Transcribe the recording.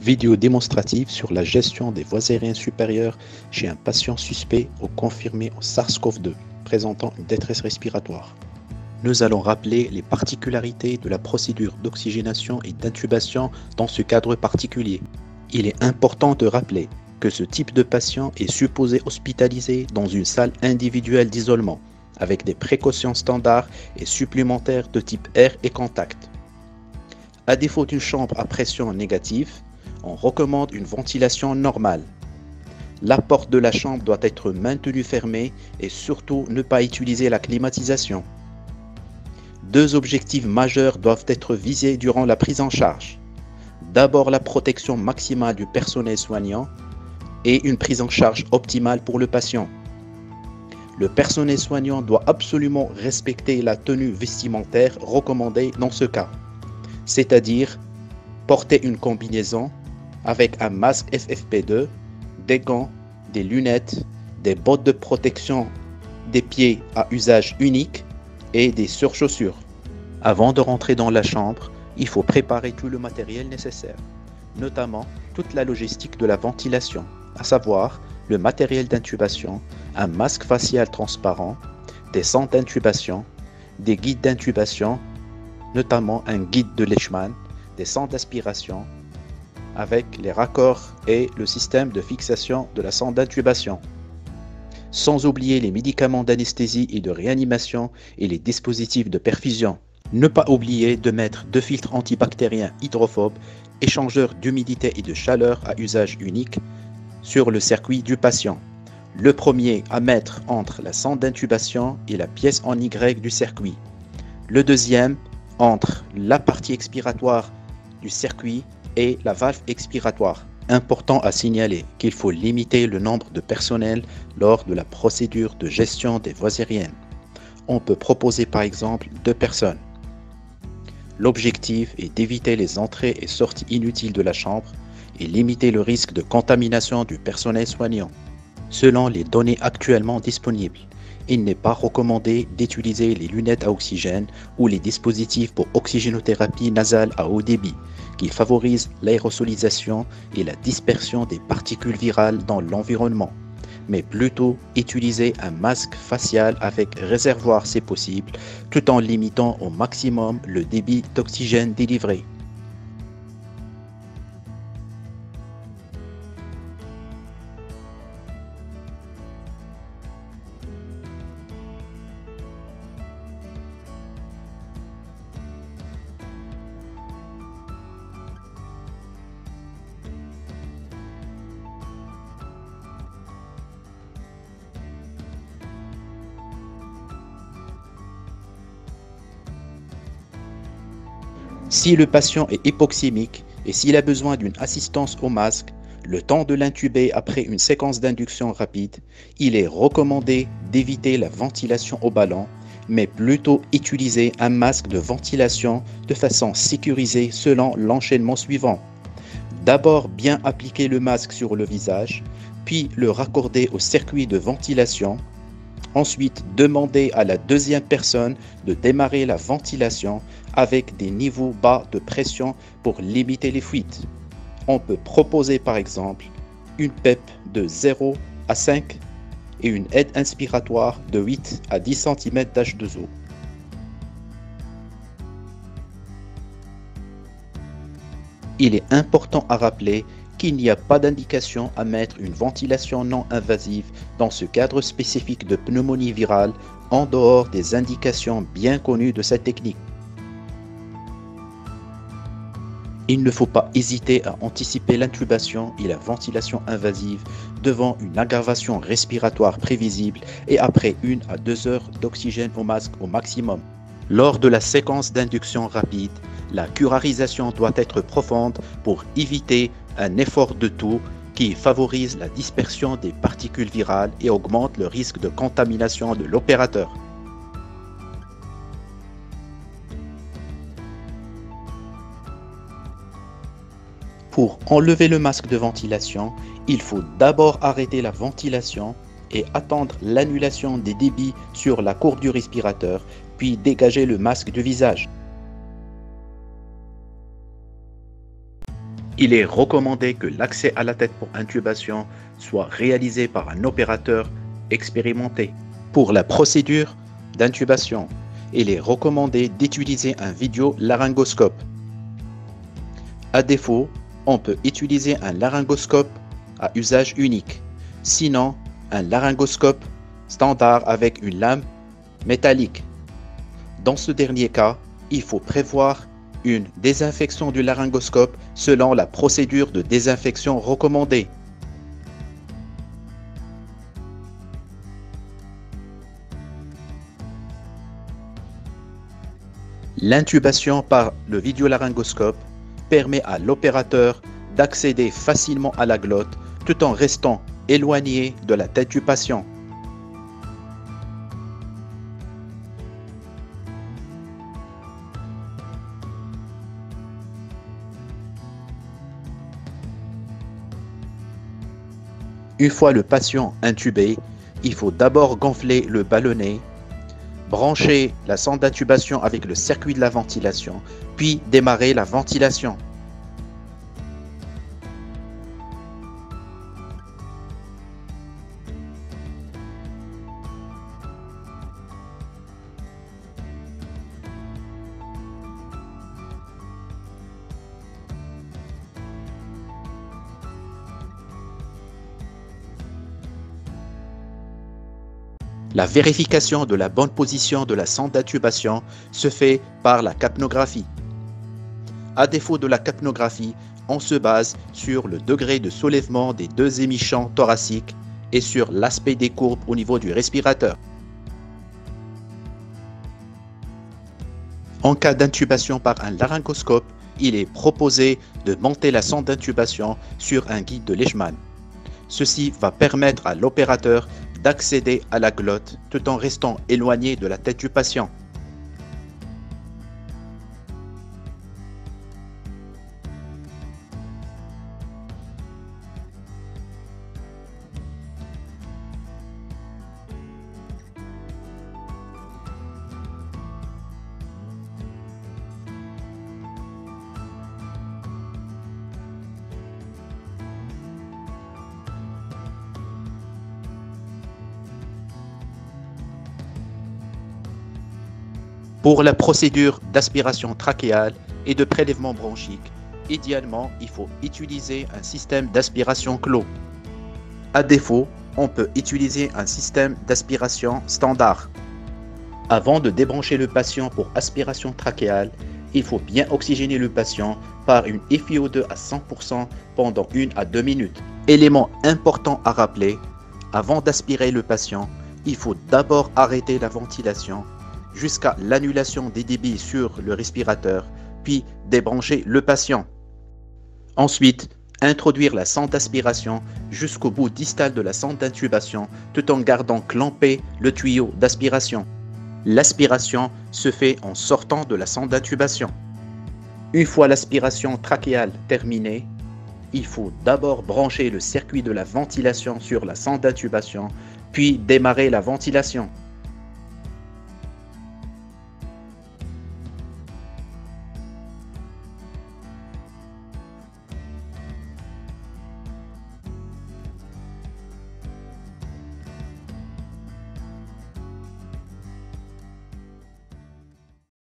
Vidéo démonstrative sur la gestion des voies aériennes supérieures chez un patient suspect ou confirmé au SARS-CoV-2 présentant une détresse respiratoire. Nous allons rappeler les particularités de la procédure d'oxygénation et d'intubation dans ce cadre particulier. Il est important de rappeler que ce type de patient est supposé hospitalisé dans une salle individuelle d'isolement avec des précautions standards et supplémentaires de type air et contact. À défaut d'une chambre à pression négative, on recommande une ventilation normale. La porte de la chambre doit être maintenue fermée et surtout ne pas utiliser la climatisation. Deux objectifs majeurs doivent être visés durant la prise en charge. D'abord la protection maximale du personnel soignant et une prise en charge optimale pour le patient. Le personnel soignant doit absolument respecter la tenue vestimentaire recommandée dans ce cas, c'est-à-dire porter une combinaison avec un masque FFP2, des gants, des lunettes, des bottes de protection des pieds à usage unique et des surchaussures. Avant de rentrer dans la chambre, il faut préparer tout le matériel nécessaire, notamment toute la logistique de la ventilation, à savoir le matériel d'intubation, un masque facial transparent, des sondes d'intubation, des guides d'intubation, notamment un guide de Leishman, des sondes d'aspiration, avec les raccords et le système de fixation de la sonde d'intubation. Sans oublier les médicaments d'anesthésie et de réanimation et les dispositifs de perfusion. Ne pas oublier de mettre deux filtres antibactériens hydrophobes, échangeurs d'humidité et de chaleur à usage unique, sur le circuit du patient. Le premier à mettre entre la sonde d'intubation et la pièce en Y du circuit. Le deuxième entre la partie expiratoire du circuit et la valve expiratoire. Important à signaler qu'il faut limiter le nombre de personnel lors de la procédure de gestion des voies aériennes. On peut proposer par exemple 2 personnes. L'objectif est d'éviter les entrées et sorties inutiles de la chambre et limiter le risque de contamination du personnel soignant. Selon les données actuellement disponibles, il n'est pas recommandé d'utiliser les lunettes à oxygène ou les dispositifs pour oxygénothérapie nasale à haut débit, qui favorisent l'aérosolisation et la dispersion des particules virales dans l'environnement, mais plutôt utiliser un masque facial avec réservoir si possible, tout en limitant au maximum le débit d'oxygène délivré. Si le patient est hypoxémique et s'il a besoin d'une assistance au masque, le temps de l'intuber après une séquence d'induction rapide, il est recommandé d'éviter la ventilation au ballon, mais plutôt utiliser un masque de ventilation de façon sécurisée selon l'enchaînement suivant. D'abord bien appliquer le masque sur le visage, puis le raccorder au circuit de ventilation. Ensuite, demander à la deuxième personne de démarrer la ventilation avec des niveaux bas de pression pour limiter les fuites. On peut proposer par exemple une PEP de 0 à 5 et une aide inspiratoire de 8 à 10 cm d'H2O. Il est important à rappeler qu'il n'y a pas d'indication à mettre une ventilation non invasive dans ce cadre spécifique de pneumonie virale en dehors des indications bien connues de cette technique. Il ne faut pas hésiter à anticiper l'intubation et la ventilation invasive devant une aggravation respiratoire prévisible et après 1 à 2 heures d'oxygène au masque au maximum. Lors de la séquence d'induction rapide, la curarisation doit être profonde pour éviter un effort de taux qui favorise la dispersion des particules virales et augmente le risque de contamination de l'opérateur. Pour enlever le masque de ventilation, il faut d'abord arrêter la ventilation et attendre l'annulation des débits sur la courbe du respirateur, puis dégager le masque du visage. Il est recommandé que l'accès à la tête pour intubation soit réalisé par un opérateur expérimenté. Pour la procédure d'intubation, il est recommandé d'utiliser un vidéolaryngoscope. À défaut, on peut utiliser un laryngoscope à usage unique. Sinon, un laryngoscope standard avec une lame métallique. Dans ce dernier cas, il faut prévoir une désinfection du laryngoscope selon la procédure de désinfection recommandée. L'intubation par le vidéolaryngoscope permet à l'opérateur d'accéder facilement à la glotte tout en restant éloigné de la tête du patient. Une fois le patient intubé, il faut d'abord gonfler le ballonnet, brancher la sonde d'intubation avec le circuit de la ventilation, puis démarrer la ventilation. La vérification de la bonne position de la sonde d'intubation se fait par la capnographie. À défaut de la capnographie, on se base sur le degré de soulèvement des deux émichants thoraciques et sur l'aspect des courbes au niveau du respirateur. En cas d'intubation par un laryngoscope, il est proposé de monter la sonde d'intubation sur un guide de Leishman. Ceci va permettre à l'opérateur d'accéder à la glotte tout en restant éloigné de la tête du patient. Pour la procédure d'aspiration trachéale et de prélèvement bronchique, idéalement, il faut utiliser un système d'aspiration clos. À défaut, on peut utiliser un système d'aspiration standard. Avant de débrancher le patient pour aspiration trachéale, il faut bien oxygéner le patient par une FiO2 à 100% pendant 1 à 2 minutes. Élément important à rappeler, avant d'aspirer le patient, il faut d'abord arrêter la ventilation jusqu'à l'annulation des débits sur le respirateur, puis débrancher le patient. Ensuite, introduire la sonde d'aspiration jusqu'au bout distal de la sonde d'intubation tout en gardant clampé le tuyau d'aspiration. L'aspiration se fait en sortant de la sonde d'intubation. Une fois l'aspiration trachéale terminée, il faut d'abord brancher le circuit de la ventilation sur la sonde d'intubation, puis démarrer la ventilation.